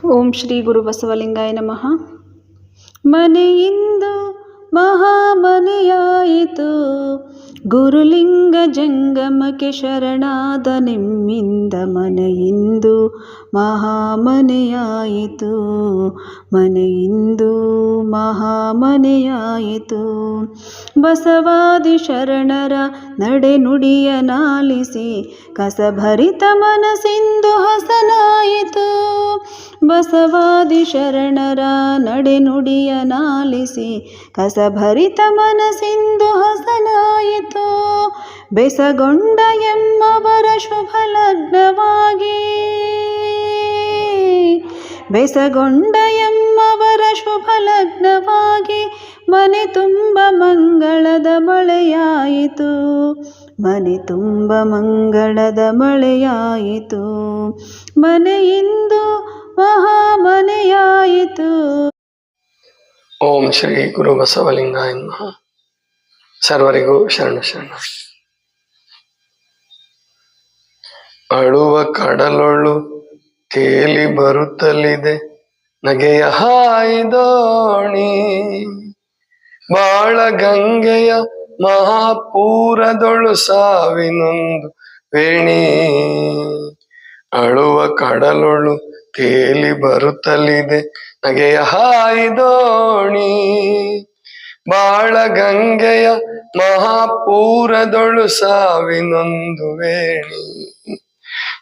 ಓಂ ಶ್ರೀ ಗುರು ಬಸವಲಿಂಗಾಯ ನಮಃ. ಮನೆಯಿಂದು ಮಹಾಮನೆಯಾಯಿತು, ಗುರುಲಿಂಗ ಜಂಗಮಕ್ಕೆ ಶರಣಾದ ನಿಮ್ಮಿಂದ ಮನೆಯಿಂದು ಮಹಾಮನೆಯಾಯಿತು, ಮನೆಯಿಂದು ಮಹಾಮನೆಯಾಯಿತು. ಬಸವಾದಿ ಶರಣರ ನಡೆನುಡಿಯ ನಾಲಿಸಿ ಕಸಭರಿತ ಮನಸ್ಸಿಂದು ಹಸನಾಯಿತು. ಬಸವಾದಿ ಶರಣರ ನಡೆನುಡಿಯ ನಾಲಿಸಿ ಕಸಭರಿತ ಮನಸ್ಸಿಂದು ಹಸನಾಯಿತು. ಬೆಸಗೊಂಡ ಎಮ್ಮವರ ಶುಭ ಲಗ್ನವಾಗಿ, ಬೆಸಗೊಂಡ ಎಮ್ಮವರ ಶುಭ ಲಗ್ನವಾಗಿ ಮನೆ ತುಂಬ ಮಂಗಳದ ಮಳೆಯಾಯಿತು, ಮನೆ ತುಂಬ ಮಂಗಳದ ಮಳೆಯಾಯಿತು. ಮನೆಯಿಂದು ಮಹಾಮನೆಯಾಯಿತು. ಓಂ ಶ್ರೀ ಗುರು ಬಸವಲಿಂಗಾಯ ನಮಃ. ಸರ್ವರಿಗೂ ಶರಣ ಶರಣ. ಅಳುವ ಕಡಲೊಳು ತೇಲಿ ಬರುತ್ತಲಿದೆ ನಗೆಯ ಹಾಯ್ದೋಣಿ, ಬಾಳ ಗಂಗೆಯ ಮಹಾಪೂರದೊಳು ಸಾವಿನೊಂದು ವೇಣಿ. ಅಳುವ ಕಡಲೊಳು ತೇಲಿ ಬರುತ್ತಲಿದೆ ನಗೆಯ ಹಾಯ್ದೋಣಿ, ಬಾಳ ಗಂಗೆಯ ಮಹಾಪೂರದೊಳು ಸಾವಿನೊಂದು ವೇಣಿ.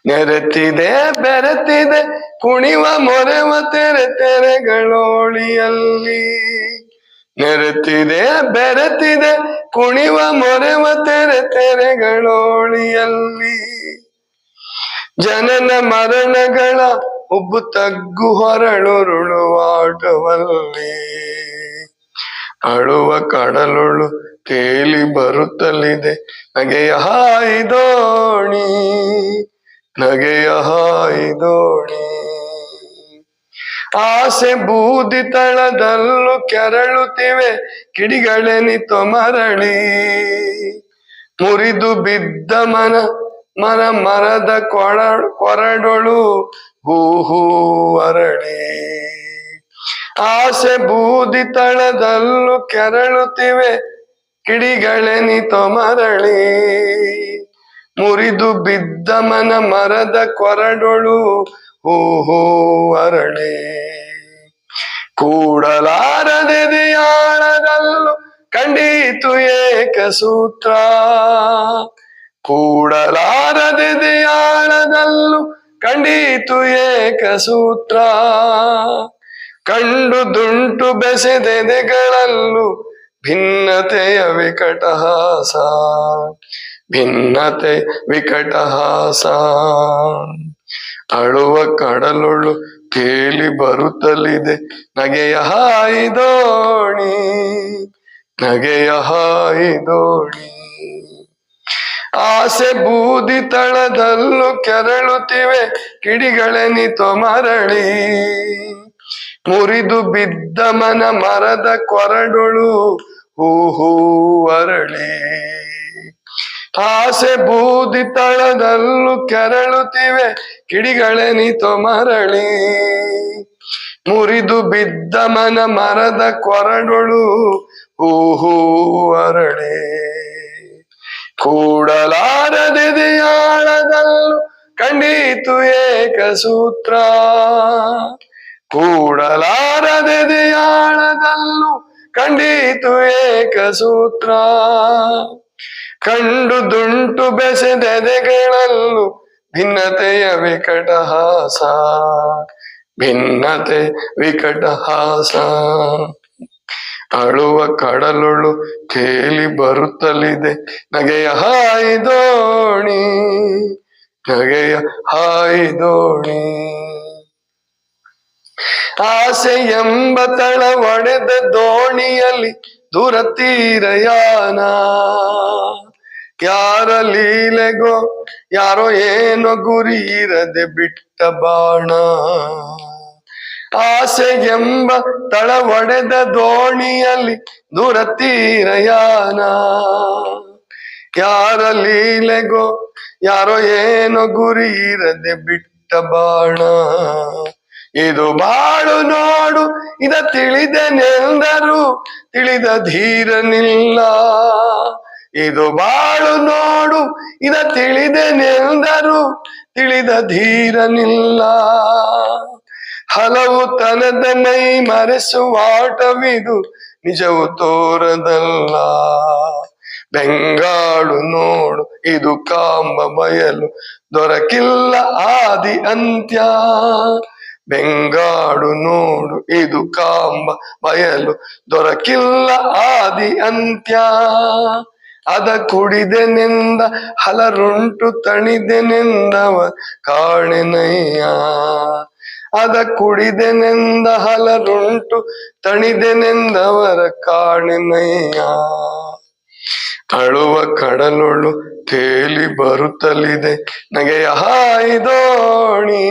ನೆರೆತಿದೆ ಬೆರೆತಿದೆ ಕುಣಿವ ಮೊರೆವ ತೆರೆ ತೆರೆಗಳೋಳಿಯಲ್ಲಿ, ನೆರೆತಿದೆ ಬೆರೆತಿದೆ ಕುಣಿವ ಮೊರೆವ ತೆರೆ ತೆರೆಗಳೋಳಿಯಲ್ಲಿ. ಜನನ ಮರಣಗಳ ಉಬ್ಬು ತಗ್ಗು ಹೊರಳುರುಳುವಾಟವಲ್ಲಿ, ಅಳುವ ಕಡಲೊಳು ತೇಲಿ ಬರುತ್ತಲಿದೆ ನಗೆಯ ಹಾಯ್ದೋಣಿ, ನಗೆಯ ಹಾಯ್ದೋಣಿ. ಆಸೆ ಬೂದಿ ತಳದಲ್ಲೂ ಕೆರಳುತ್ತಿವೆ ಕಿಡಿಗಳೆನಿತೊ ಮರಳಿ, ಮುರಿದು ಬಿದ್ದ ಮರದ ಕೊರಡೊಳು ಹೂ ಅರಳಿ. ಆಸೆ ಬೂದಿ ತಳದಲ್ಲೂ ಕೆರಳುತ್ತಿವೆ ಕಿಡಿಗಳೆನಿತೊ ಮರಳಿ, ಮುರಿದು ಬಿದ್ದ ಮರದ ಕೊರಡೊಳು ಹೂ ಅರಳಿ. ಕೂಡಲಾರದೆದೆಯಾಳದಲ್ಲೂ ಕಂಡೀತು ಏಕಸೂತ್ರ, ಕೂಡಲಾರದೆದೆಯಾಳದಲ್ಲೂ ಕಂಡೀತು ಏಕಸೂತ್ರ. ಕಂಡು ದುಂಟು ಬೆಸೆದೆದೆಗಳಲ್ಲೂ ಭಿನ್ನತೆಯ ವಿಕಟಹಾಸ, ಭಿನ್ನತೆ ವಿಕಟಹಾಸ. ಅಳುವ ಕಡಲೊಳು ತೇಲಿ ಬರುತ್ತಲಿದೆ ನಗೆಯ ಹಾಯ್ದೋಣಿ, ನಗೆಯ ಹಾಯ್ದೋಣಿ. ಆಸೆ ಬೂದಿ ತಳದಲ್ಲೂ ಕೆರಳುತ್ತಿವೆ ಕಿಡಿಗಳೆನಿತೊ ಮರಳಿ, ಮುರಿದು ಬಿದ್ದ ಮರದ ಕೊರಡೊಳು ಹೂ ಅರಳಿ. ಆಸೆ ಬೂದಿ ತಳದಲ್ಲೂ ಕೆರಳುತ್ತಿವೆ ಕಿಡಿಗಳೆನಿತೊ ಮರಳಿ, ಮುರಿದು ಬಿದ್ದ ಮರದ ಕೊರಡೊಳು ಹೂ ಅರಳಿ. ಕೂಡಲಾರದೆದೆಯಾಳದಲ್ಲೂ ಕಂಡೀತು ಏಕಸೂತ್ರ, ಕೂಡಲಾರದೆದೆಯಾಳದಲ್ಲೂ ಕಂಡೀತು ಏಕಸೂತ್ರ. ಕಂಡು ದುಂಟು ಬೆಸೆದೆದೆಗಳಲ್ಲೂ ಭಿನ್ನತೆಯ ವಿಕಟಹಾಸ, ಭಿನ್ನತೆ ವಿಕಟಹಾಸ. ಅಳುವ ಕಡಲೊಳು ತೇಲಿ ಬರುತ್ತಲಿದೆ ನಗೆಯ ಹಾಯ್ದೋಣಿ, ನಗೆಯ ಹಾಯ್ದೋಣಿ. ಆಸೆ ಎಂಬ ತಳ ಒಡೆದ ದೋಣಿಯಲ್ಲಿ ದೂರ ತೀರಯಾನ, ಯಾರ ಲೀಲೆಗೋ ಯಾರೋ ಏನೋ ಗುರಿ ಇರದೆ ಬಿಟ್ಟ ಬಾಣ. ಆಸೆ ಎಂಬ ತಳ ಒಡೆದ ದೋಣಿಯಲ್ಲಿ ದೂರ ತೀರಯಾನ, ಯಾರ ಲೀಲೆಗೋ ಯಾರೋ ಏನೋ ಗುರಿ ಇರದೆ ಬಿಟ್ಟ ಬಾಣ. ಇದು ಬಾಳು ನೋಡು ಇದ ತಿಳಿದೆನೆಂದರು ತಿಳಿದ ಧೀರನಿಲ್ಲ. ಇದು ಬಾಳು ನೋಡು ಇದ ತಿಳಿದೆನೆಂದರು ತಿಳಿದ ಧೀರನಿಲ್ಲ. ಹಲವು ತನದ ಮೈ ಮರೆಸುವಾಟವಿದು ನಿಜವು ತೋರದಲ್ಲ. ಬೆಂಗಾಡು ನೋಡು ಇದು ಕಾಂಬ ಬಯಲು ದೊರಕಿಲ್ಲ ಆದಿ ಅಂತ್ಯ. ಬೆಂಗಾಡು ನೋಡು ಇದು ಕಾಂಬ ಬಯಲು ದೊರಕಿಲ್ಲ ಆದಿ ಅಂತ್ಯ. ಅದ ಕುಡಿದೆನೆಂದ ಹಲರುಂಟು ತಣಿದೆನೆಂದವ ಕಾಣೆನಯ್ಯ. ಅದ ಕುಡಿದೆನೆಂದ ಹಲರುಂಟು ತಣಿದೆನೆಂದವರ ಕಾಣೆನಯ್ಯ. ಅಳುವ ಕಡಲೊಳು ತೇಲಿ ಬರುತ್ತಲಿದೆ ನಗೆಯ ಹಾಯ್ದೋಣಿ.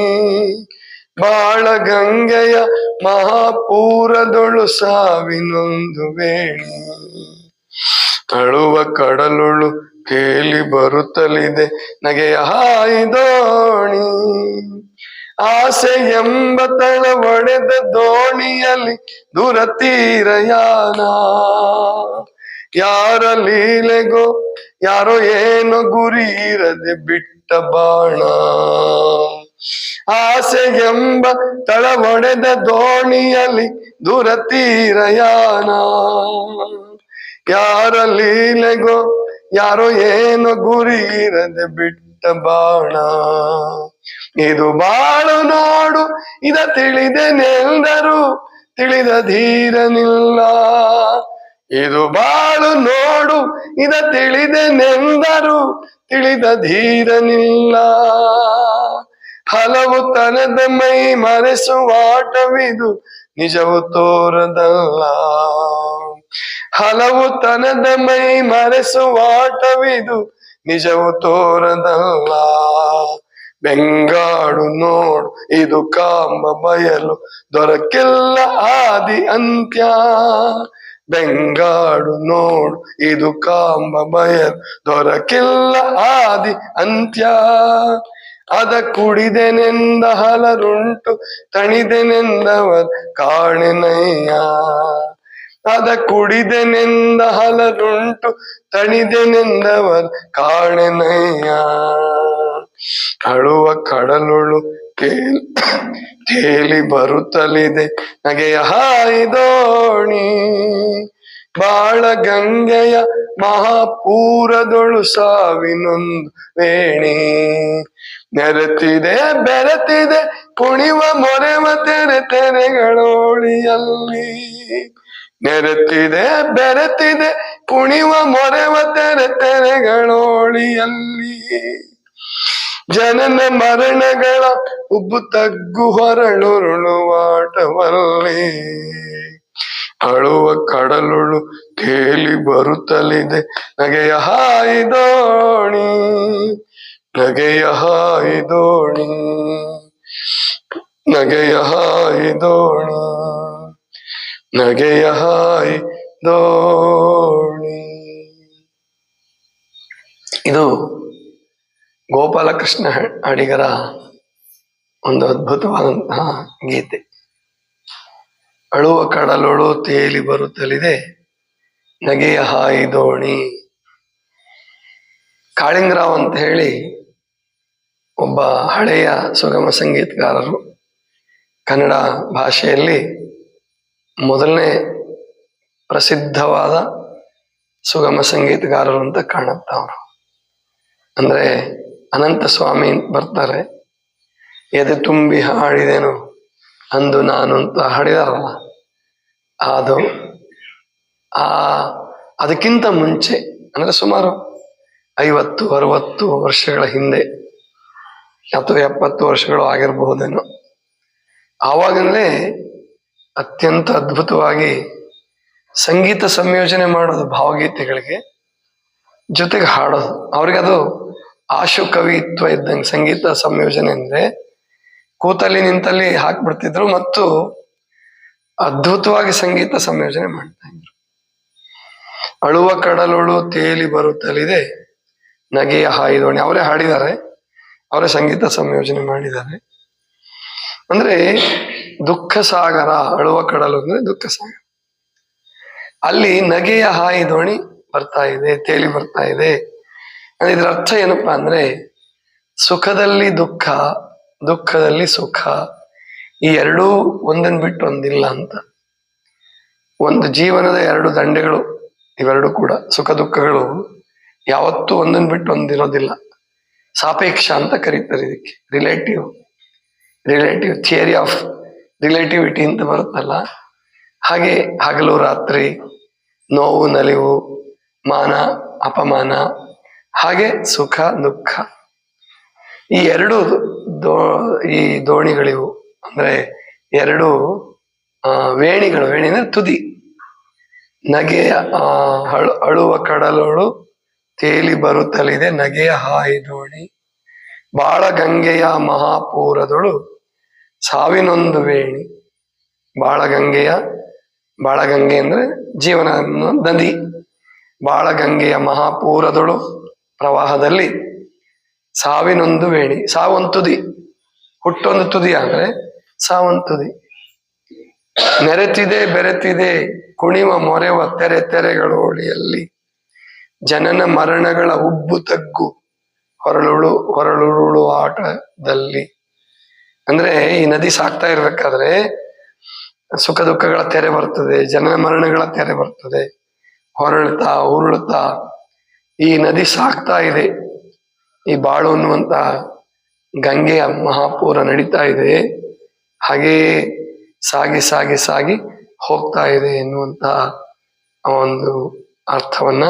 ಬಾಳ ಗಂಗೆಯ ಮಹಾಪೂರದೊಳು ಸಾವಿನೊಂದು ವೇಣಿ. ಅಳುವ ಕಡಲೊಳು ತೇಲಿ ಬರುತ್ತಲಿದೆ ನಗೆಯ ಹಾಯ್ದೋಣಿ. ಆಸೆ ಎಂಬ ತಳ ಒಡೆದ ದೋಣಿಯಲ್ಲಿ ದೂರ ತೀರಯಾನ. ಯಾರ ಲೀಲೆಗೋ ಯಾರೋ ಏನೋ ಗುರಿ ಇರದೆ ಬಿಟ್ಟ ಬಾಣ. ಆಸೆ ಎಂಬ ತಳ ಒಡೆದ ದೋಣಿಯಲ್ಲಿ ದೂರ ತೀರಯಾನ. ಯಾರ ಲೀಲೆಗೋ ಯಾರೋ ಏನೋ ಗುರಿ ಇರದೆ ಬಿಟ್ಟ ಬಾಣ. ಇದು ಬಾಳು ನೋಡು ಇದ ತಿಳಿದೆನೆಂದರು ತಿಳಿದ ಧೀರನಿಲ್ಲ. ಇದು ಬಾಳು ನೋಡು ಇದ ತಿಳಿದೆನೆಂದರು ತಿಳಿದ ಧೀರನಿಲ್ಲ. ಹಲವು ತನದ ಮೈ ಮರೆಸುವಾಟವಿದು ನಿಜವು ತೋರದಲ್ಲ. ಹಲವು ತನದ ಮೈ ಮರೆಸುವಾಟವಿದು ನಿಜವು ತೋರದಲ್ಲ. ಬೆಂಗಾಡು ನೋಡು ಇದು ಕಾಂಬ ಬಯಲು ದೊರಕಿಲ್ಲ ಆದಿ ಅಂತ್ಯ. ಬೆಂಗಾಡು ನೋಡು ಇದು ಕಾಂಬ ಬಯಲು ದೊರಕಿಲ್ಲ ಆದಿ ಅಂತ್ಯ. ಅದ ಕುಡಿದೆನೆಂದ ಹಲರುಂಟು ತಣಿದೆನೆಂದವರ್ ಕಾಣೆನಯ್ಯ. ಅದ ಕುಡಿದೆನೆಂದ ಹಲರುಂಟು ತಣಿದೆನೆಂದವರ್ ಕಾಣೆನಯ್ಯ. ಅಳುವ ಕಡಲೊಳು ತೇಲಿ ಬರುತ್ತಲಿದೆ ನಗೆಯ ಹಾಯ್ದೋಣಿ. ಬಾಳ ಗಂಗೆಯ ಮಹಾಪೂರದೊಳು ಸಾವಿನೊಂದು ವೇಣಿ. ನೆರೆತಿದೆ ಬೆರೆತಿದೆ ಕುಣಿವ ಮೊರೆವ ತೆರೆ ತೆರೆಗಳೋಳಿಯಲ್ಲಿ. ನೆರೆತಿದೆ ಬೆರೆತಿದೆ ಕುಣಿವ ಮೊರೆವ ತೆರೆ ತೆರೆಗಳೋಳಿಯಲ್ಲಿ. ಜನನ ಮರಣಗಳ ಉಬ್ಬು ತಗ್ಗು ಹೊರಳುರುಳುವಾಟವಲ್ಲಿ. ಅಳುವ ಕಡಲುಳು ತೇಲಿ ಬರುತ್ತಲಿದೆ ನಗೆಯ ಹಾಯ್ದೋಣಿ. ನಗೆಯ ಹಾಯ್ದೋಣಿ. ನಗೆಯ ಹಾಯ್ದೋಣಿ. ನಗೆಯ ಹಾಯ್ದೋಣಿ. ಇದು ಗೋಪಾಲಕೃಷ್ಣ ಅಡಿಗರ ಒಂದು ಅದ್ಭುತವಾದಂತಹ ಗೀತೆ. ಅಳುವ ಕಡಲೊಳು ತೇಲಿ ಬರುತ್ತಲಿದೆ ನಗೆಯ ಹಾಯ್ದೋಣಿ. ಕಾಳಿಂಗರಾವ್ ಅಂತ ಹೇಳಿ ಒಬ್ಬ ಹಳೆಯ ಸುಗಮ ಸಂಗೀತಗಾರರು. ಕನ್ನಡ ಭಾಷೆಯಲ್ಲಿ ಮೊದಲನೇ ಪ್ರಸಿದ್ಧವಾದ ಸುಗಮ ಸಂಗೀತಗಾರರು ಅಂತ ಕಾಣುತ್ತವರು. ಅಂದ್ರೆ ಅನಂತ ಸ್ವಾಮಿ ಬರ್ತಾರೆ. ಎದೆ ತುಂಬಿ ಹಾಡಿದೆನು ಅಂದು ನಾನು ಅಂತ ಹಾಡಿದಾರಲ್ಲ, ಅದು ಅದಕ್ಕಿಂತ ಮುಂಚೆ ಅಂದ್ರೆ ಸುಮಾರು 50-60 ವರ್ಷಗಳ ಹಿಂದೆ ಅಥವಾ 70 ವರ್ಷಗಳು ಆಗಿರಬಹುದೇನೋ. ಆವಾಗಲೇ ಅತ್ಯಂತ ಅದ್ಭುತವಾಗಿ ಸಂಗೀತ ಸಂಯೋಜನೆ ಮಾಡೋದು ಭಾವಗೀತೆಗಳಿಗೆ, ಜೊತೆಗೆ ಹಾಡೋದು. ಅವ್ರಿಗದು ಆಶು ಕವಿತ್ವ ಇದ್ದಂಗೆ. ಸಂಗೀತ ಸಂಯೋಜನೆ ಅಂದ್ರೆ ಕೂತಲ್ಲಿ ನಿಂತಲ್ಲಿ ಹಾಕ್ಬಿಡ್ತಿದ್ರು ಮತ್ತು ಅದ್ಭುತವಾಗಿ ಸಂಗೀತ ಸಂಯೋಜನೆ ಮಾಡ್ತಾ ಇದ್ರು. ಅಳುವ ಕಡಲೊಳು ತೇಲಿ ಬರುತ್ತಲಿದೆ ನಗೆಯ ಹಾಯ್ದೋಣಿ ಅವರೇ ಹಾಡಿದ್ದಾರೆ, ಅವರೇ ಸಂಗೀತ ಸಂಯೋಜನೆ ಮಾಡಿದ್ದಾರೆ. ಅಂದ್ರೆ ದುಃಖ ಸಾಗರ, ಅಳುವ ಕಡಲು ಅಂದ್ರೆ ದುಃಖ ಸಾಗರ. ಅಲ್ಲಿ ನಗೆಯ ಹಾಯಿ ದೋಣಿ ಬರ್ತಾ ಇದೆ, ತೇಲಿ ಬರ್ತಾ ಇದೆ. ಇದ್ರ ಅರ್ಥ ಏನಪ್ಪಾ ಅಂದ್ರೆ, ಸುಖದಲ್ಲಿ ದುಃಖ, ದುಃಖದಲ್ಲಿ ಸುಖ, ಈ ಎರಡೂ ಒಂದನ್ ಬಿಟ್ಟು ಒಂದಿಲ್ಲ ಅಂತ. ಒಂದು ಜೀವನದ ಎರಡು ದಂಡೆಗಳು ಇವೆರಡು ಕೂಡ, ಸುಖ ದುಃಖಗಳು ಯಾವತ್ತೂ ಒಂದನ್ ಬಿಟ್ಟು ಒಂದಿರೋದಿಲ್ಲ. ಸಾಪೇಕ್ಷ ಅಂತ ಕರೀತಾರೆ ಇದಕ್ಕೆ. ರಿಲೇಟಿವ್ ಥಿಯರಿ ಆಫ್ ರಿಲೇಟಿವಿಟಿ ಅಂತ ಬರುತ್ತಲ್ಲ, ಹಾಗೆ ಹಗಲು ರಾತ್ರಿ, ನೋವು ನಲಿವು, ಮಾನ ಅಪಮಾನ, ಹಾಗೆ ಸುಖ ದುಃಖ, ಈ ಎರಡು ಈ ದೋಣಿಗಳಿವು. ಅಂದ್ರೆ ಎರಡು ವೇಣಿಗಳು. ವೇಣಿ ಅಂದ್ರೆ ತುದಿ. ನಗೆಯ ಅಳುವ ಕಡಲೋಳು ತೇಲಿ ಬರುತ್ತಲಿದೆ ನಗೆಯ ಹಾಯಿ ದೋಣಿ, ಬಾಳ ಗಂಗೆಯ ಮಹಾಪೂರದೊಳು ಸಾವಿನೊಂದು ವೇಣಿ. ಬಾಳಗಂಗೆ ಅಂದ್ರೆ ಜೀವನ ನದಿ. ಬಾಳಗಂಗೆಯ ಮಹಾಪೂರದೊಳು, ಪ್ರವಾಹದಲ್ಲಿ, ಸಾವಿನೊಂದು ವೇಣಿ. ಸಾವೊಂದು ತುದಿ, ಹುಟ್ಟೊಂದು ತುದಿ ಆದ್ರೆ ಸಾವೊಂದು ತುದಿ. ನೆರೆತಿದೆ ಬೆರೆತಿದೆ ಕುಣಿವ ಮೊರೆವ ತೆರೆಗಳೋಳಿಯಲ್ಲಿ, ಜನನ ಮರಣಗಳ ಉಬ್ಬು ತಗ್ಗು ಹೊರಳುಳು ಆಟದಲ್ಲಿ. ಅಂದ್ರೆ ಈ ನದಿ ಸಾಕ್ತಾ ಇರ್ಬೇಕಾದ್ರೆ ಸುಖ ದುಃಖಗಳ ತೆರೆ ಬರ್ತದೆ, ಜನನ ಮರಣಗಳ ತೆರೆ ಬರ್ತದೆ. ಹೊರಳ್ತಾ ಉರುಳ್ತಾ ಈ ನದಿ ಸಾಕ್ತಾ ಇದೆ. ಈ ಬಾಳು ಅನ್ನುವಂತ ಗಂಗೆಯ ಮಹಾಪೂರ ನಡೀತಾ ಇದೆ. ಹಾಗೆಯೇ ಸಾಗಿ ಸಾಗಿ ಸಾಗಿ ಹೋಗ್ತಾ ಇದೆ ಎನ್ನುವಂತ ಒಂದು ಅರ್ಥವನ್ನ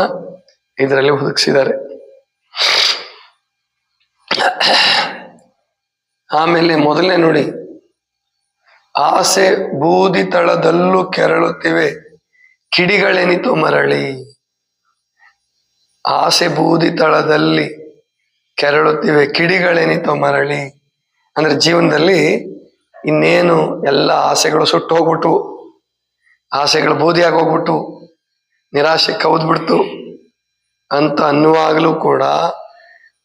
ಇದರಲ್ಲಿ ಹುದುಕಿಸಿದ್ದಾರೆ. ಆಮೇಲೆ ಮೊದಲನೇ ನೋಡಿ, ಆಸೆ ಬೂದಿ ತಳದಲ್ಲೂ ಕೆರಳುತ್ತಿವೆ ಕಿಡಿಗಳೆನಿತು ಮರಳಿ. ಆಸೆ ಬೂದಿ ತಳದಲ್ಲಿ ಕೆರಳುತ್ತಿವೆ ಕಿಡಿಗಳೆನಿತು ಮರಳಿ. ಅಂದ್ರೆ ಜೀವನದಲ್ಲಿ ಇನ್ನೇನು ಎಲ್ಲ ಆಸೆಗಳು ಸುಟ್ಟು ಹೋಗ್ಬಿಟ್ಟು, ಆಸೆಗಳು ಬೂದಿಯಾಗಿ ಹೋಗ್ಬಿಟ್ಟು, ನಿರಾಶೆ ಕೌದ್ಬಿಡ್ತು ಅಂತ ಅನ್ನುವಾಗಲೂ ಕೂಡ,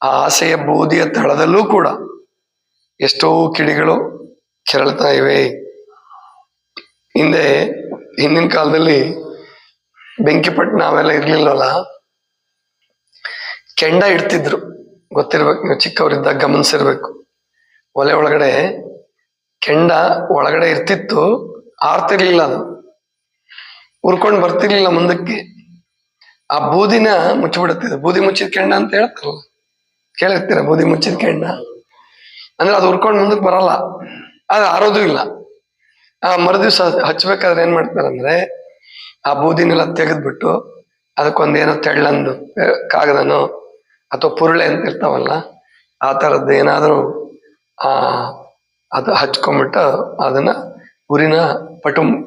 ಆ ಆಸೆಯ ಬೂದಿಯ ತಳದಲ್ಲೂ ಕೂಡ ಎಷ್ಟೋ ಕಿಡಿಗಳು ಕೆರಳ್ತಾ ಇವೆ. ಹಿಂದಿನ ಕಾಲದಲ್ಲಿ ಬೆಂಕಿಪಟ್ಟಣ ಅವೆಲ್ಲ ಇರ್ಲಿಲ್ಲಲ್ಲ, ಕೆಂಡ ಇಡ್ತಿದ್ರು. ಗೊತ್ತಿರ್ಬೇಕು, ನೀವು ಚಿಕ್ಕವರಿದ್ದಾಗ ಗಮನಿಸಿರ್ಬೇಕು. ಒಲೆ ಒಳಗಡೆ ಕೆಂಡ ಒಳಗಡೆ ಇರ್ತಿತ್ತು, ಆರ್ತಿರ್ಲಿಲ್ಲ, ಅದು ಉರ್ಕೊಂಡು ಬರ್ತಿರ್ಲಿಲ್ಲ ಮುಂದಕ್ಕೆ. ಆ ಬೂದಿನ ಮುಚ್ಚಿಬಿಡುತ್ತಿದೆ. ಬೂದಿ ಮುಚ್ಚಿದ ಕೆಂಡ ಅಂತ ಹೇಳ್ತಾರಲ್ಲ, ಕೇಳಿರ್ತೀರ? ಬೂದಿ ಮುಚ್ಚಿದ ಕೆಂಡ ಅಂದ್ರೆ ಅದು ಉರ್ಕೊಂಡು ಮುಂದಕ್ಕೆ ಬರಲ್ಲ, ಅದು ಆರೋದು ಇಲ್ಲ. ಆ ಮರುದಿವ್ಸ ಹಚ್ಬೇಕಾದ್ರೆ ಏನ್ ಮಾಡ್ತಾರಂದ್ರೆ, ಆ ಬೂದಿನೆಲ್ಲ ತೆಗೆದ್ಬಿಟ್ಟು ಅದಕ್ಕೊಂದೇನೋ ತೆಳ್ಳಂದು ಕಾಗದನೋ ಅಥವಾ ಪುರುಳೆ ಅಂತ ಇರ್ತಾವಲ್ಲ, ಆ ಥರದ್ದು ಏನಾದರೂ ಅದು ಹಚ್ಕೊಂಡ್ಬಿಟ್ಟು ಅದನ್ನ ಉರಿನ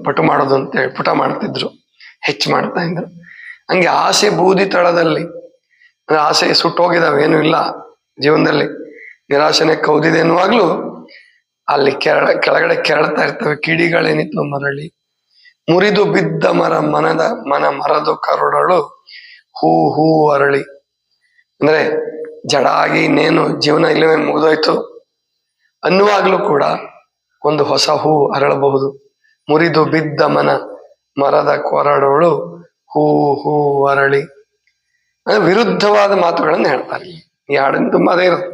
ಪಟು ಮಾಡೋದು ಅಂತೇಳಿ ಪುಟ ಮಾಡ್ತಿದ್ರು, ಹೆಚ್ಚು ಮಾಡ್ತಾ ಇದ್ರು. ಹಂಗೆ ಆಸೆ ಬೂದಿ ತಳದಲ್ಲಿ, ಅಂದ್ರೆ ಆಸೆ ಸುಟ್ಟೋಗಿದಾವೆ, ಏನೂ ಇಲ್ಲ ಜೀವನದಲ್ಲಿ, ನಿರಾಶನೆ ಕೌದಿದೆ ಎನ್ನುವಾಗ್ಲೂ ಅಲ್ಲಿ ಕೆಳಗಡೆ ಕೆರಳ್ತಾ ಇರ್ತವೆ ಕಿಡಿಗಳೇನಿತ್ತು ಮರಳಿ. ಮುರಿದು ಬಿದ್ದ ಮರದು ಕರುಡಳು ಹೂ ಅರಳಿ. ಅಂದ್ರೆ ಜಡ ಆಗಿ ಇನ್ನೇನು ಜೀವನ ಇಲ್ಲವೇ ಮುಗಿದೋಯ್ತು ಅನ್ನುವಾಗ್ಲೂ ಕೂಡ ಒಂದು ಹೊಸ ಹೂ ಅರಳಬಹುದು. ಮುರಿದು ಬಿದ್ದ ಮರದ ಕೊರಡೋಳು ಹೂ ಅರಳಿ. ಅಂದ್ರೆ ವಿರುದ್ಧವಾದ ಮಾತುಗಳನ್ನು ಹೇಳ್ತಾರೆ ಈ ಹಾಡಿನ. ತುಂಬಾ ಅದೇ ಇರುತ್ತೆ.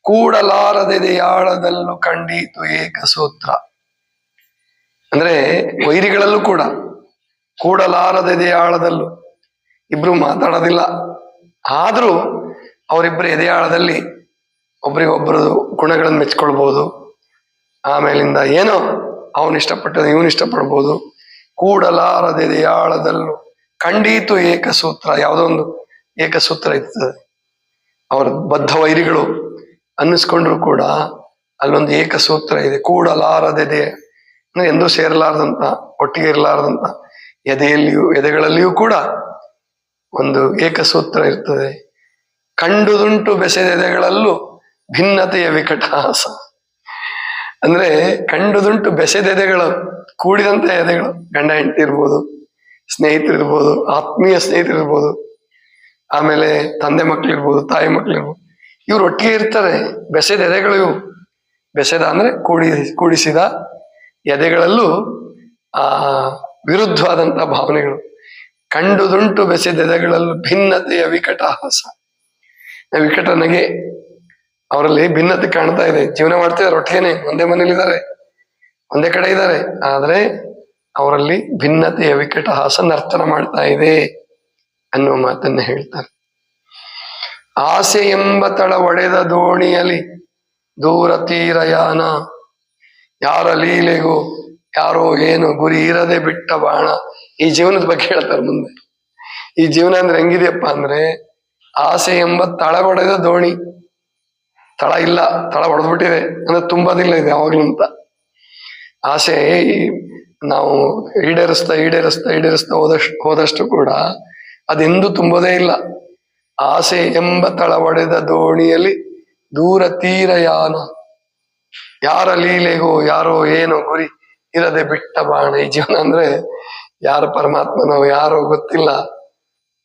ಕೂಡಲಾರದೆದೆಯಾಳದಲ್ಲೂ ಕಂಡೀತು ಏಕಸೂತ್ರ. ಅಂದ್ರೆ ವೈರಿಗಳಲ್ಲೂ ಕೂಡ ಕೂಡಲಾರದೆದೆಯಾಳದಲ್ಲೂ ಇಬ್ರು ಮಾತಾಡೋದಿಲ್ಲ, ಆದ್ರೂ ಅವರಿಬ್ಬರು ಎದೆಯಾಳದಲ್ಲಿ ಒಬ್ರಿಗೊಬ್ಬರು ಗುಣಗಳನ್ನು ಮೆಚ್ಕೊಳ್ಬಹುದು. ಆಮೇಲಿಂದ ಏನೋ ಅವನು ಇಷ್ಟಪಟ್ಟದ ಇವನು ಇಷ್ಟಪಡ್ಬೋದು. ಕೂಡಲಾರದೆದೆಯಾಳದಲ್ಲೂ ಕಂಡೀತು ಏಕಸೂತ್ರ. ಯಾವುದೋ ಒಂದು ಏಕಸೂತ್ರ ಇರ್ತದೆ. ಅವರ ಬದ್ಧ ವೈರಿಗಳು ಅನ್ನಿಸ್ಕೊಂಡ್ರು ಕೂಡ ಅಲ್ಲೊಂದು ಏಕಸೂತ್ರ ಇದೆ. ಕೂಡಲಾರದೆದೆ ಅಂದ್ರೆ ಎಂದೂ ಸೇರಲಾರದಂತ, ಒಟ್ಟಿಗೆ ಇರಲಾರದಂತ ಎದೆಗಳಲ್ಲಿಯೂ ಕೂಡ ಒಂದು ಏಕಸೂತ್ರ ಇರ್ತದೆ. ಕಂಡುದುಂಟು ಬೆಸೆದೆದೆಗಳಲ್ಲೂ ಭಿನ್ನತೆಯ ವಿಕಟಾಸ. ಅಂದ್ರೆ ಕಂಡುದುಂಟು ಬೆಸೆದೆದೆಗಳು, ಕೂಡಿದಂತ ಎದೆಗಳು, ಗಂಡ ಹೆಂಡತಿ ಇರ್ಬೋದು, ಸ್ನೇಹಿತರಿರ್ಬೋದು, ಆತ್ಮೀಯ ಸ್ನೇಹಿತರಿರ್ಬೋದು, ಆಮೇಲೆ ತಂದೆ ಮಕ್ಳಿರ್ಬೋದು, ತಾಯಿ ಮಕ್ಳಿರ್ಬೋದು, ಇವ್ರು ಒಟ್ಟಿಗೆ ಇರ್ತಾರೆ. ಬೆಸೆದ ಎದೆಗಳು ಇವು. ಬೆಸೆದ ಅಂದ್ರೆ ಕೂಡಿಸಿದ ಎದೆಗಳಲ್ಲೂ ಆ ವಿರುದ್ಧವಾದಂತ ಭಾವನೆಗಳು. ಕಂಡುದುಂಟು ಬೆಸೆದೆದೆಗಳಲ್ಲೂ ಭಿನ್ನತೆಯ ವಿಕಟಹಾಸ, ವಿಕಟ ನಗೆ. ಅವರಲ್ಲಿ ಭಿನ್ನತೆ ಕಾಣ್ತಾ ಇದೆ. ಜೀವನ ಮಾಡ್ತಿದ್ದಾರೆ, ಒಟ್ಟಿಗೆನೆ ಒಂದೇ ಮನೇಲಿದ್ದಾರೆ, ಒಂದೇ ಕಡೆ ಇದ್ದಾರೆ, ಆದ್ರೆ ಅವರಲ್ಲಿ ಭಿನ್ನತೆಯ ವಿಕಟಹಾಸ ನರ್ತನ ಮಾಡ್ತಾ ಇದೆ ಅನ್ನುವ ಮಾತನ್ನ ಹೇಳ್ತಾರೆ. ಆಸೆ ಎಂಬ ತಳ ಒಡೆದ ದೋಣಿಯಲ್ಲಿ ದೂರ ತೀರಯಾನ, ಯಾರ ಲೀಲೆಗೂ ಯಾರೋ ಏನು ಗುರಿ ಇರದೆ ಬಿಟ್ಟ ಬಾಣ. ಈ ಜೀವನದ ಬಗ್ಗೆ ಹೇಳ್ತಾರೆ ಮುಂದೆ. ಈ ಜೀವನ ಅಂದ್ರೆ ಹೆಂಗಿದೆಯಪ್ಪ ಅಂದ್ರೆ, ಆಸೆ ಎಂಬ ತಳ ಒಡೆದ ದೋಣಿ. ತಳ ಇಲ್ಲ, ತಳ ಒಡೆದ್ಬಿಟ್ಟಿದೆ ಅಂದ್ರೆ ತುಂಬೋದಿಲ್ಲ ಇದೆ ಯಾವಾಗ್ಲೂ ಅಂತ. ಆಸೆ ನಾವು ಈಡೇರಿಸ್ತಾ ಹೋದಷ್ಟು ಕೂಡ ಅದೆಂದು ತುಂಬೋದೇ ಇಲ್ಲ. ಆಸೆ ಎಂಬ ತಳ ಒಡೆದ ದೋಣಿಯಲ್ಲಿ ದೂರ ತೀರಯಾನ, ಯಾರ ಲೀಲೆಗೋ ಯಾರೋ ಏನೋ ಗುರಿ ಇರದೆ ಬಿಟ್ಟ ಬಾಣ. ಈ ಜೀವನ ಅಂದ್ರೆ ಯಾರ ಪರಮಾತ್ಮನೋ ಯಾರೋ ಗೊತ್ತಿಲ್ಲ,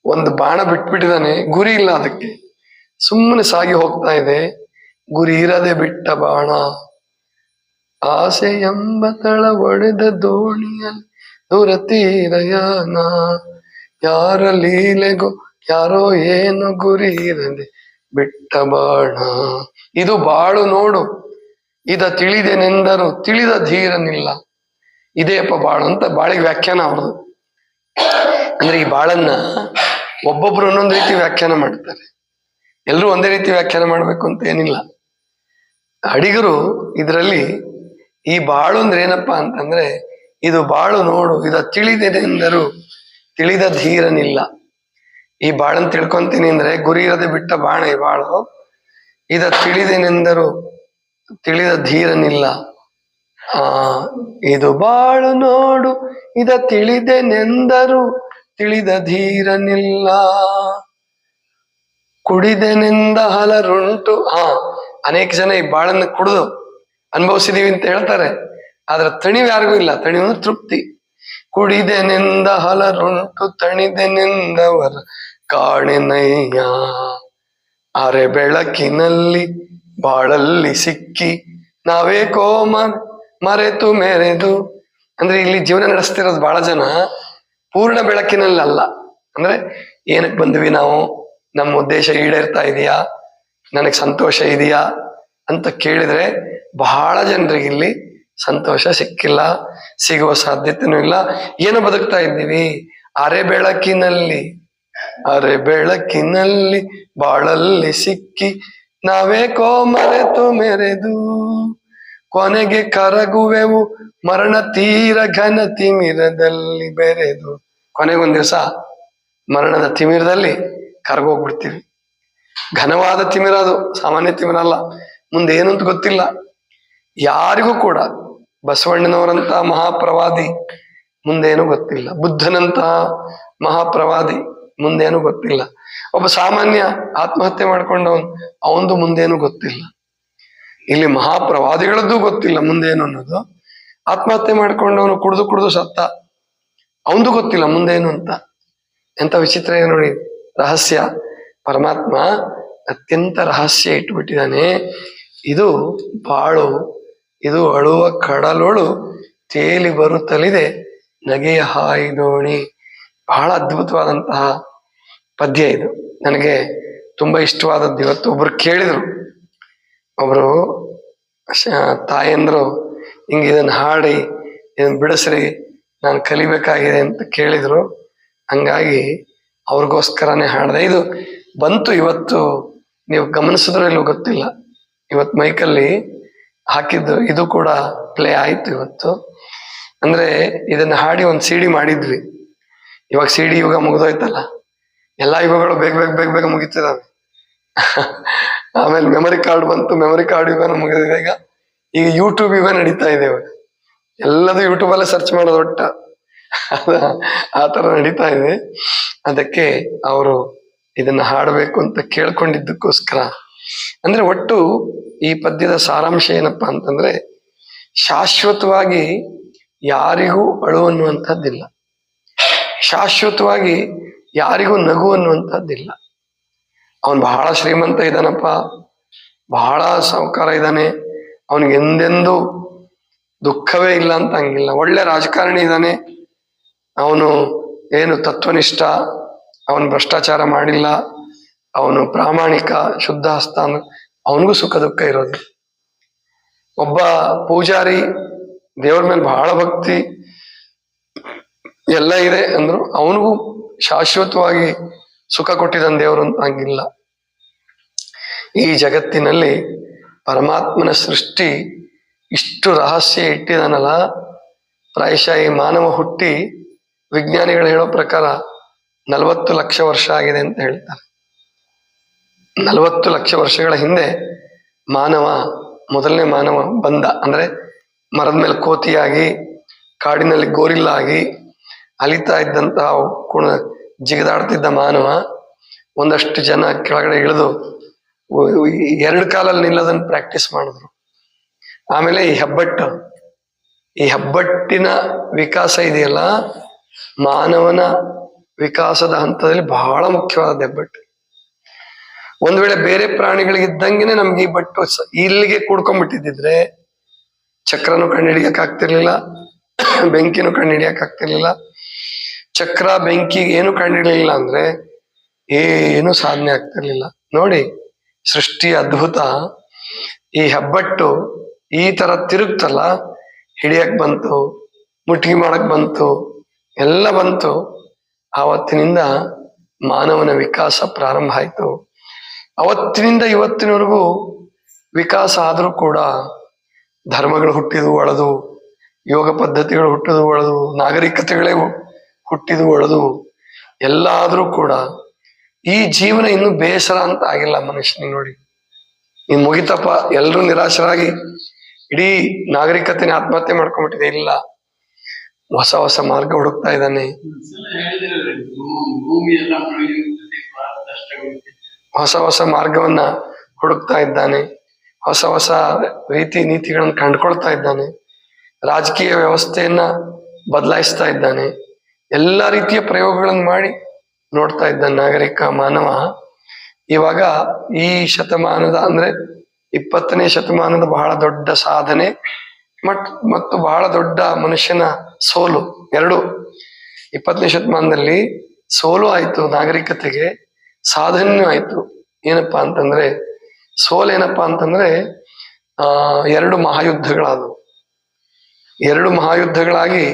ಒಂದು ಬಾಣ ಬಿಟ್ಬಿಟ್ಟಿದಾನೆ, ಗುರಿ ಇಲ್ಲ ಅದಕ್ಕೆ, ಸುಮ್ಮನೆ ಸಾಗಿ ಹೋಗ್ತಾ ಇದೆ, ಗುರಿ ಇರದೆ ಬಿಟ್ಟ ಬಾಣ. ಆಸೆ ಎಂಬ ತಳ ಒಡೆದ ದೋಣಿಯಲ್ಲಿ ದೂರ ತೀರಯಾನ, ಯಾರ ಲೀಲೆಗೋ ಯಾರೋ ಏನು ಗುರಿ ಇರದೆ ಬಿಟ್ಟ ಬಾಣ. ಇದು ಬಾಳು ನೋಡು ಇದ ತಿಳಿದೆನೆಂದರು ತಿಳಿದ ಧೀರನಿಲ್ಲ. ಇದೇಪ್ಪ ಬಾಳು ಅಂತ ಬಾಳಿಗೆ ವ್ಯಾಖ್ಯಾನ ಅವ್ರದ್ದು. ಅಂದ್ರೆ ಈ ಬಾಳನ್ನ ಒಬ್ಬೊಬ್ರು ಒಂದೊಂದು ರೀತಿ ವ್ಯಾಖ್ಯಾನ ಮಾಡ್ತಾರೆ, ಎಲ್ಲರೂ ಒಂದೇ ರೀತಿ ವ್ಯಾಖ್ಯಾನ ಮಾಡ್ಬೇಕು ಅಂತ ಏನಿಲ್ಲ. ಅಡಿಗರು ಇದರಲ್ಲಿ ಈ ಬಾಳು ಅಂದ್ರೆ ಏನಪ್ಪಾ ಅಂತಂದ್ರೆ, ಇದು ಬಾಳು ನೋಡು ಇದ ತಿಳಿದೆನೆಂದರು ತಿಳಿದ ಧೀರನಿಲ್ಲ. ಈ ಬಾಳನ್ ತಿಳ್ಕೊಂತೀನಿ ಅಂದ್ರೆ ಗುರಿ ಇರದೆ ಬಿಟ್ಟ ಬಾಣ ಈ ಬಾಳು. ಇದ ತಿಳಿದೆನೆಂದರು ತಿಳಿದ ಧೀರನಿಲ್ಲ. ಇದು ಬಾಳು ನೋಡು ಇದ ತಿಳಿದೆನೆಂದರು ತಿಳಿದ ಧೀರನಿಲ್ಲ. ಕುಡಿದೆನೆಂದ ಹಲರುಂಟು. ಅನೇಕ ಜನ ಈ ಬಾಳನ್ನ ಕುಡಿದು ಅನುಭವಿಸಿದೀವಿ ಅಂತ ಹೇಳ್ತಾರೆ, ಆದ್ರೆ ತಣಿವು ಯಾರಿಗೂ ಇಲ್ಲ. ತಣಿವು ಅಂದ್ರೆ ತೃಪ್ತಿ. ಕುಡಿದೆನೆಂದ ಹಲರುಂಟು ತಣಿದೆನೆಂದವರ ಕಾಣೆನಯ್ಯ, ಅರೆ ಬೆಳಕಿನಲ್ಲಿ ಬಾಳಲ್ಲಿ ಸಿಕ್ಕಿ ನಾವೇಕೋ ಮರೆತು ಮೆರೆದು. ಅಂದ್ರೆ ಇಲ್ಲಿ ಜೀವನ ನಡೆಸ್ತಿರೋದು ಬಹಳ ಜನ ಪೂರ್ಣ ಬೆಳಕಿನಲ್ಲ. ಅಂದ್ರೆ ಏನಕ್ಕೆ ಬಂದ್ವಿ ನಾವು, ನಮ್ಮ ಉದ್ದೇಶ ಈಡೇರ್ತಾ ಇದೆಯಾ, ನನಗೆ ಸಂತೋಷ ಇದೆಯಾ ಅಂತ ಕೇಳಿದ್ರೆ ಬಹಳ ಜನರಿಗೆ ಇಲ್ಲಿ ಸಂತೋಷ ಸಿಕ್ಕಿಲ್ಲ, ಸಿಗುವ ಸಾಧ್ಯತೆನೂ ಇಲ್ಲ. ಏನು ಬದುಕ್ತಾ ಇದ್ದೀವಿ ಅರೆ ಬೆಳಕಿನಲ್ಲಿ, ಅರೆ ಬೆಳಕಿನಲ್ಲಿ ಬಾಳಲ್ಲಿ ಸಿಕ್ಕಿ ನಾವೇಕೋ ಮರೆತು ಮೆರೆದು, ಕೊನೆಗೆ ಕರಗುವೆವು ಮರಣ ತೀರ ಘನ ತಿಮಿರದಲ್ಲಿ ಬೆರೆದು. ಕೊನೆಗೊಂದ್ ದಿವಸ ಮರಣದ ತಿಮಿರದಲ್ಲಿ ಕರಗೋಗ್ಬಿಡ್ತೀವಿ. ಘನವಾದ ತಿಮಿರ ಅದು, ಸಾಮಾನ್ಯ ತಿಮಿರ ಅಲ್ಲ. ಮುಂದೆ ಏನು ಅಂತ ಗೊತ್ತಿಲ್ಲ ಯಾರಿಗೂ ಕೂಡ. ಬಸವಣ್ಣನವರಂತ ಮಹಾಪ್ರವಾದಿ ಮುಂದೇನು ಗೊತ್ತಿಲ್ಲ, ಬುದ್ಧನಂತಹ ಮಹಾಪ್ರವಾದಿ ಮುಂದೇನು ಗೊತ್ತಿಲ್ಲ, ಒಬ್ಬ ಸಾಮಾನ್ಯ ಆತ್ಮಹತ್ಯೆ ಮಾಡ್ಕೊಂಡವನು ಅವಂದು ಮುಂದೇನು ಗೊತ್ತಿಲ್ಲ. ಇಲ್ಲಿ ಮಹಾಪ್ರವಾದಿಗಳದ್ದು ಗೊತ್ತಿಲ್ಲ ಮುಂದೇನು ಅನ್ನೋದು. ಆತ್ಮಹತ್ಯೆ ಮಾಡ್ಕೊಂಡವನು ಕುಡಿದು ಸತ್ತ, ಅವಂದು ಗೊತ್ತಿಲ್ಲ ಮುಂದೇನು ಅಂತ. ಎಂತ ವಿಚಿತ್ರ ಇದೆ ನೋಡಿ ರಹಸ್ಯ. ಪರಮಾತ್ಮ ಅತ್ಯಂತ ರಹಸ್ಯ ಇಟ್ಬಿಟ್ಟಿದ್ದಾನೆ. ಇದು ಬಾಳು, ಇದು ಅಳುವ ಕಡಲೊಳು ತೇಲಿ ಬರುತ್ತಲಿದೆ ನಗೆಯ ಹಾಯಿದೋಣಿ. ಬಹಳ ಅದ್ಭುತವಾದಂತಹ ಪದ್ಯ ಇದು, ನನಗೆ ತುಂಬಾ ಇಷ್ಟವಾದದ್ದು. ಇವತ್ತು ಒಬ್ರು ಕೇಳಿದ್ರು, ಒಬ್ರು ತಾಯಂದ್ರು, ಹಿಂಗ ಇದನ್ನ ಹಾಡಿ ಇದನ್ನ ಬಿಡಿಸ್ರಿ ನಾನು ಕಲಿಬೇಕಾಗಿದೆ ಅಂತ ಕೇಳಿದ್ರು. ಹಂಗಾಗಿ ಅವ್ರಿಗೋಸ್ಕರನೇ ಹಾಡ್ದೆ. ಇದು ಬಂತು ಇವತ್ತು, ನೀವು ಗಮನಿಸಿದ್ರು ಇಲ್ಲೋ ಗೊತ್ತಿಲ್ಲ, ಇವತ್ತು ಮೈಕಲ್ಲಿ ಹಾಕಿದ್ದು ಇದು ಕೂಡ ಪ್ಲೇ ಆಯ್ತು ಇವತ್ತು. ಅಂದ್ರೆ ಇದನ್ನ ಹಾಡಿ ಒಂದು CD ಮಾಡಿದ್ವಿ. ಇವಾಗ CD ಯುಗ ಮುಗಿದೋಯ್ತಲ್ಲ, ಎಲ್ಲಾ ಯುಗಗಳು ಬೇಗ ಮುಗಿತಿದಾವೆ. ಆಮೇಲೆ ಮೆಮೊರಿ ಕಾರ್ಡ್ ಬಂತು, ಮೆಮೊರಿ ಕಾರ್ಡ್ ಯುಗನ ಮುಗಿದಿದೆ. ಈಗ ಯೂಟ್ಯೂಬ್ ಯುಗ ನಡೀತಾ ಇದೆ. ಇವಾಗ ಎಲ್ಲದೂ ಯೂಟ್ಯೂಬ್ ಅಲ್ಲೇ ಸರ್ಚ್ ಮಾಡೋದು ಒಟ್ಟ ಆ ತರ ನಡೀತಾ ಇದೆ. ಅದಕ್ಕೆ ಅವರು ಇದನ್ನ ಹಾಡಬೇಕು ಅಂತ ಕೇಳ್ಕೊಂಡಿದ್ದಕ್ಕೋಸ್ಕರ. ಅಂದ್ರೆ ಒಟ್ಟು ಈ ಪದ್ಯದ ಸಾರಾಂಶ ಏನಪ್ಪಾ ಅಂತಂದ್ರೆ, ಶಾಶ್ವತವಾಗಿ ಯಾರಿಗೂ ಅಳು ಅನ್ನುವಂಥದ್ದಿಲ್ಲ, ಶಾಶ್ವತವಾಗಿ ಯಾರಿಗೂ ನಗು ಅನ್ನುವಂಥದ್ದಿಲ್ಲ. ಅವನು ಬಹಳ ಶ್ರೀಮಂತ ಇದ್ದಾನಪ್ಪ, ಬಹಳ ಸಾಹುಕಾರ ಇದ್ದಾನೆ, ಅವನಿಗೆ ಎಂದೆಂದೂ ದುಃಖವೇ ಇಲ್ಲ ಅಂತ ಹಂಗಿಲ್ಲ. ಒಳ್ಳೆ ರಾಜಕಾರಣಿ ಇದ್ದಾನೆ, ಅವನು ಏನು ತತ್ವನಿಷ್ಠ, ಅವನು ಭ್ರಷ್ಟಾಚಾರ ಮಾಡಿಲ್ಲ, ಅವನು ಪ್ರಾಮಾಣಿಕ ಶುದ್ಧ ಹಸ್ತ, ಅವನಿಗೂ ಸುಖ ದುಃಖ ಇರೋದು. ಒಬ್ಬ ಪೂಜಾರಿ ದೇವ್ರ ಮೇಲೆ ಬಹಳ ಭಕ್ತಿ ಎಲ್ಲ ಇದೆ ಅಂದ್ರು ಅವನಿಗೂ ಶಾಶ್ವತವಾಗಿ ಸುಖ ಕೊಟ್ಟಿದ್ದಾನೆ ದೇವರು ಅಂತ ಹಂಗಿಲ್ಲ. ಈ ಜಗತ್ತಿನಲ್ಲಿ ಪರಮಾತ್ಮನ ಸೃಷ್ಟಿ ಇಷ್ಟು ರಹಸ್ಯ ಇಟ್ಟಿದಾನಲ್ಲ, ಪ್ರಾಯಶಃ ಈ ಮಾನವ ಹುಟ್ಟಿ ವಿಜ್ಞಾನಿಗಳು ಹೇಳೋ ಪ್ರಕಾರ 40 ಲಕ್ಷ ವರ್ಷ ಆಗಿದೆ ಅಂತ ಹೇಳ್ತಾರೆ. 40 ಲಕ್ಷ ವರ್ಷಗಳ ಹಿಂದೆ ಮೊದಲನೇ ಮಾನವ ಬಂದ. ಅಂದ್ರೆ ಮರದ ಮೇಲೆ ಕೋತಿಯಾಗಿ, ಕಾಡಿನಲ್ಲಿ ಗೋರಿಲ್ಲ ಆಗಿ ಅಲಿತಾ ಇದ್ದಂತಹ ಜಿಗಿದಾಡ್ತಿದ್ದ ಮಾನವ ಒಂದಷ್ಟು ಜನ ಕೆಳಗಡೆ ಇಳಿದು 2 ಕಾಲಲ್ಲಿ ನಿಲ್ಲೋದನ್ನ ಪ್ರಾಕ್ಟೀಸ್ ಮಾಡಿದ್ರು. ಆಮೇಲೆ ಈ ಹೆಬ್ಬಟ್ಟಿನ ವಿಕಾಸ ಇದೆಯಲ್ಲ, ಮಾನವನ ವಿಕಾಸದ ಹಂತದಲ್ಲಿ ಬಹಳ ಮುಖ್ಯವಾದ ಹೆಬ್ಬಟ್ಟು. ಒಂದ್ ವೇಳೆ ಬೇರೆ ಪ್ರಾಣಿಗಳಿಗಿದ್ದಂಗೆನೆ ನಮ್ಗೆ ಈ ಬಟ್ಟು ಇಲ್ಲಿಗೆ ಕೂಡ್ಕೊಂಡ್ಬಿಟ್ಟಿದ್ರೆ ಚಕ್ರನು ಕಂಡುಹಿಡಿಯಕ್ ಆಗ್ತಿರ್ಲಿಲ್ಲ, ಬೆಂಕಿನೂ ಕಂಡುಹಿಡಿಯಕ್ ಆಗ್ತಿರ್ಲಿಲ್ಲ. ಚಕ್ರ ಬೆಂಕಿ ಏನು ಕಂಡುಹಿಡಿಯಲಿಲ್ಲ ಅಂದ್ರೆ ಏನು ಸಾಧನೆ ಆಗ್ತಿರ್ಲಿಲ್ಲ. ನೋಡಿ ಸೃಷ್ಟಿ ಅದ್ಭುತ. ಈ ಹೆಬ್ಬಟ್ಟು ಈ ತರ ತಿರುಗ್ತಲ್ಲ, ಹಿಡಿಯಕ್ ಬಂತು, ಮುಟ್ಗಿ ಮಾಡಕ್ ಬಂತು, ಎಲ್ಲ ಬಂತು. ಆವತ್ತಿನಿಂದ ಮಾನವನ ವಿಕಾಸ ಪ್ರಾರಂಭ ಆಯ್ತು. ಅವತ್ತಿನಿಂದ ಇವತ್ತಿನವರೆಗೂ ವಿಕಾಸ ಆದ್ರೂ ಕೂಡ ಧರ್ಮಗಳು ಹುಟ್ಟಿದು ಒಳದು, ಯೋಗ ಪದ್ಧತಿಗಳು ಹುಟ್ಟಿದು ಒಳದು, ನಾಗರಿಕತೆಗಳೇ ಹುಟ್ಟಿದು ಒಳದು, ಎಲ್ಲ ಆದ್ರೂ ಕೂಡ ಈ ಜೀವನ ಇನ್ನು ಬೇಸರ ಅಂತ ಆಗಿಲ್ಲ ಮನುಷ್ಯನಿಗೆ. ನೋಡಿ ಇನ್ ಮುಗಿತಪ್ಪ ಎಲ್ರೂ ನಿರಾಶರಾಗಿ ಇಡೀ ನಾಗರಿಕತೆನ ಆತ್ಮಹತ್ಯೆ ಮಾಡ್ಕೊಂಡ್ಬಿಟ್ಟಿದೆ, ಇಲ್ಲ, ಹೊಸ ಹೊಸ ಮಾರ್ಗ ಹುಡುಕ್ತಾ ಇದ್ದಾನೆ. ಹೊಸ ಹೊಸ ಮಾರ್ಗವನ್ನ ಹುಡುಕ್ತಾ ಇದ್ದಾನೆ, ಹೊಸ ಹೊಸ ರೀತಿ ನೀತಿಗಳನ್ನ ಕಂಡುಕೊಳ್ತಾ ಇದ್ದಾನೆ, ರಾಜಕೀಯ ವ್ಯವಸ್ಥೆಯನ್ನ ಬದಲಾಯಿಸ್ತಾ ಇದ್ದಾನೆ, ಎಲ್ಲ ರೀತಿಯ ಪ್ರಯೋಗಗಳನ್ನು ಮಾಡಿ ನೋಡ್ತಾ ಇದ್ದಾನೆ ನಾಗರಿಕ ಮಾನವ. ಇವಾಗ ಈ ಶತಮಾನದ ಅಂದ್ರೆ 20ನೇ ಶತಮಾನದ ಬಹಳ ದೊಡ್ಡ ಸಾಧನೆ ಮತ್ತು ಬಹಳ ದೊಡ್ಡ ಮನುಷ್ಯನ ಸೋಲು ಎರಡು. 20ನೇ ಶತಮಾನದಲ್ಲಿ ಸೋಲು ಆಯ್ತು ನಾಗರಿಕತೆಗೆ, ಸಾಧನೆಯೂ ಆಯ್ತು. ಏನಪ್ಪಾ ಅಂತಂದ್ರೆ ಸೋಲೇನಪ್ಪಾ ಅಂತಂದ್ರೆ 2 ಮಹಾಯುದ್ಧಗಳಾದವು. 2 ಮಹಾಯುದ್ಧಗಳಾಗಿ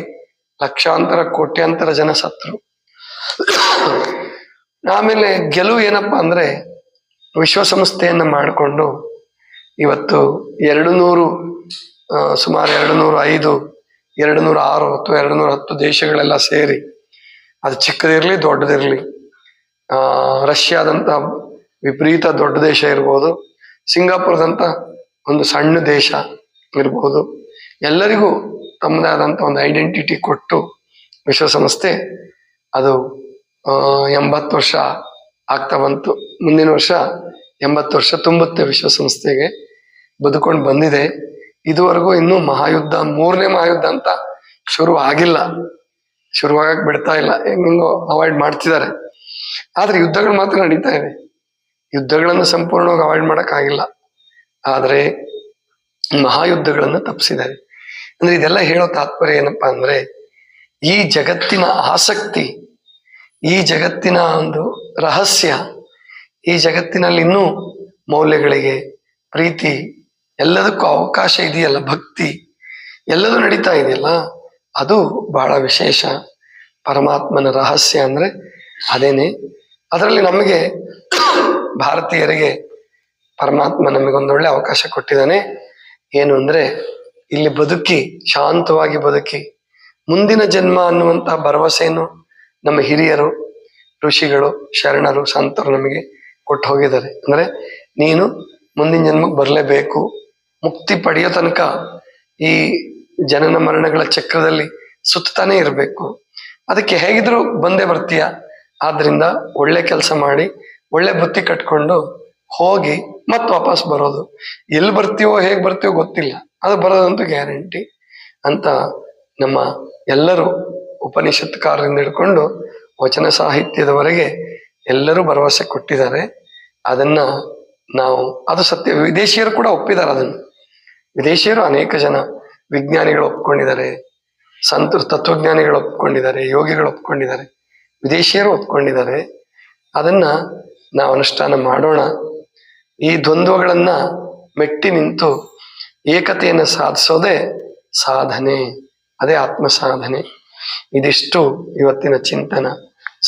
ಲಕ್ಷಾಂತರ ಕೋಟ್ಯಾಂತರ ಜನ ಸತ್ರು. ಆಮೇಲೆ ಗೆಲುವು ಏನಪ್ಪಾ ಅಂದ್ರೆ ವಿಶ್ವಸಂಸ್ಥೆಯನ್ನ ಮಾಡಿಕೊಂಡು ಇವತ್ತು 200 ಸುಮಾರು 205 206 ಅಥವಾ 210 ದೇಶಗಳೆಲ್ಲ ಸೇರಿ, ಅದು ಚಿಕ್ಕದಿರ್ಲಿ ದೊಡ್ಡದಿರ್ಲಿ, ರಷ್ಯಾದಂತ ವಿಪರೀತ ದೊಡ್ಡ ದೇಶ ಇರ್ಬೋದು, ಸಿಂಗಾಪುರದಂತ ಒಂದು ಸಣ್ಣ ದೇಶ ಇರ್ಬೋದು, ಎಲ್ಲರಿಗೂ ತಮ್ಮದೇ ಆದಂತ ಒಂದು ಐಡೆಂಟಿಟಿ ಕೊಟ್ಟು ವಿಶ್ವಸಂಸ್ಥೆ ಅದು 80 ವರ್ಷ ಆಗ್ತಾ ಬಂತು. ಮುಂದಿನ ವರ್ಷ 80 ವರ್ಷ ತುಂಬುತ್ತೆ ವಿಶ್ವಸಂಸ್ಥೆಗೆ. ಬದುಕೊಂಡು ಬಂದಿದೆ. ಇದುವರೆಗೂ ಇನ್ನೂ ಮಹಾಯುದ್ಧ, 3ನೇ ಮಹಾಯುದ್ಧ ಅಂತ ಶುರು ಆಗಿಲ್ಲ, ಶುರುವಾಗಕ್ ಬಿಡ್ತಾ ಇಲ್ಲ, ಹೆಂಗೋ ಅವಾಯ್ಡ್ ಮಾಡ್ತಿದ್ದಾರೆ. ಆದ್ರೆ ಯುದ್ಧಗಳು ಮಾತ್ರ ನಡೀತಾ ಇದೆ. ಯುದ್ಧಗಳನ್ನು ಸಂಪೂರ್ಣವಾಗಿ ಅವಾಯ್ಡ್ ಮಾಡಕ್ ಆಗಿಲ್ಲ, ಆದ್ರೆ ಮಹಾಯುದ್ಧಗಳನ್ನು ತಪ್ಪಿಸಿದ್ದಾರೆ. ಅಂದ್ರೆ ಇದೆಲ್ಲ ಹೇಳೋ ತಾತ್ಪರ್ಯ ಏನಪ್ಪಾ ಅಂದ್ರೆ ಈ ಜಗತ್ತಿನ ಆಸಕ್ತಿ, ಈ ಜಗತ್ತಿನ ಒಂದು ರಹಸ್ಯ, ಈ ಜಗತ್ತಿನಲ್ಲಿ ಇನ್ನೂ ಮೌಲ್ಯಗಳಿಗೆ, ಪ್ರೀತಿ, ಎಲ್ಲದಕ್ಕೂ ಅವಕಾಶ ಇದೆಯಲ್ಲ, ಭಕ್ತಿ ಎಲ್ಲದೂ ನಡೀತಾ ಇದೆಯಲ್ಲ, ಅದು ಬಹಳ ವಿಶೇಷ. ಪರಮಾತ್ಮನ ರಹಸ್ಯ ಅಂದ್ರೆ ಅದೇನೆ. ಅದರಲ್ಲಿ ನಮಗೆ ಭಾರತೀಯರಿಗೆ ಪರಮಾತ್ಮ ನಮಗೊಂದೊಳ್ಳೆ ಅವಕಾಶ ಕೊಟ್ಟಿದ್ದಾನೆ. ಏನು ಅಂದ್ರೆ ಇಲ್ಲಿ ಬದುಕಿ, ಶಾಂತವಾಗಿ ಬದುಕಿ, ಮುಂದಿನ ಜನ್ಮ ಅನ್ನುವಂತಹ ಭರವಸೆಯನ್ನು ನಮ್ಮ ಹಿರಿಯರು, ಋಷಿಗಳು, ಶರಣರು, ಸಂತರು ನಮಗೆ ಕೊಟ್ಟು ಹೋಗಿದ್ದಾರೆ. ಅಂದ್ರೆ ನೀನು ಮುಂದಿನ ಜನ್ಮಕ್ಕೆ ಬರಲೇಬೇಕು, ಮುಕ್ತಿ ಪಡೆಯೋ ತನಕ ಈ ಜನನ ಮರಣಗಳ ಚಕ್ರದಲ್ಲಿ ಸುತ್ತಾನೆ ಇರಬೇಕು. ಅದಕ್ಕೆ ಹೇಗಿದ್ರು ಬಂದೇ ಬರ್ತೀಯ. ಆದ್ರಿಂದ ಒಳ್ಳೆ ಕೆಲಸ ಮಾಡಿ, ಒಳ್ಳೆ ಬುತ್ತಿ ಕಟ್ಕೊಂಡು ಹೋಗಿ ಮತ್ ವಾಪಸ್ ಬರೋದು. ಎಲ್ಲಿ ಬರ್ತೀವೋ ಹೇಗ್ ಬರ್ತೀವೋ ಗೊತ್ತಿಲ್ಲ, ಅದು ಬರೋದಂತೂ ಗ್ಯಾರಂಟಿ ಅಂತ ನಮ್ಮ ಎಲ್ಲರೂ ಉಪನಿಷತ್ಕಾರರಿಂದ ಹಿಡ್ಕೊಂಡು ವಚನ ಸಾಹಿತ್ಯದವರೆಗೆ ಎಲ್ಲರೂ ಭರವಸೆ ಕೊಟ್ಟಿದ್ದಾರೆ. ಅದನ್ನ ನಾವು, ಅದು ಸತ್ಯ. ವಿದೇಶಿಯರು ಕೂಡ ಒಪ್ಪಿದ್ದಾರೆ ಅದನ್ನು. ವಿದೇಶಿಯರು ಅನೇಕ ಜನ ವಿಜ್ಞಾನಿಗಳು ಒಪ್ಕೊಂಡಿದ್ದಾರೆ, ಸಂತರು ತತ್ವಜ್ಞಾನಿಗಳು ಒಪ್ಕೊಂಡಿದ್ದಾರೆ, ಯೋಗಿಗಳು ಒಪ್ಕೊಂಡಿದ್ದಾರೆ, ವಿದೇಶಿಯರು ಒಪ್ಕೊಂಡಿದ್ದಾರೆ. ಅದನ್ನ ನಾವು ಅನುಷ್ಠಾನ ಮಾಡೋಣ. ಈ ದ್ವಂದ್ವಗಳನ್ನ ಮೆಟ್ಟಿ ನಿಂತು ಏಕತೆಯನ್ನು ಸಾಧಿಸೋದೇ ಸಾಧನೆ, ಅದೇ ಆತ್ಮ ಸಾಧನೆ. ಇದಿಷ್ಟು ಇವತ್ತಿನ ಚಿಂತನ.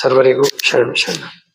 ಸರ್ವರಿಗೂ ಶರಣ ಶರಣ.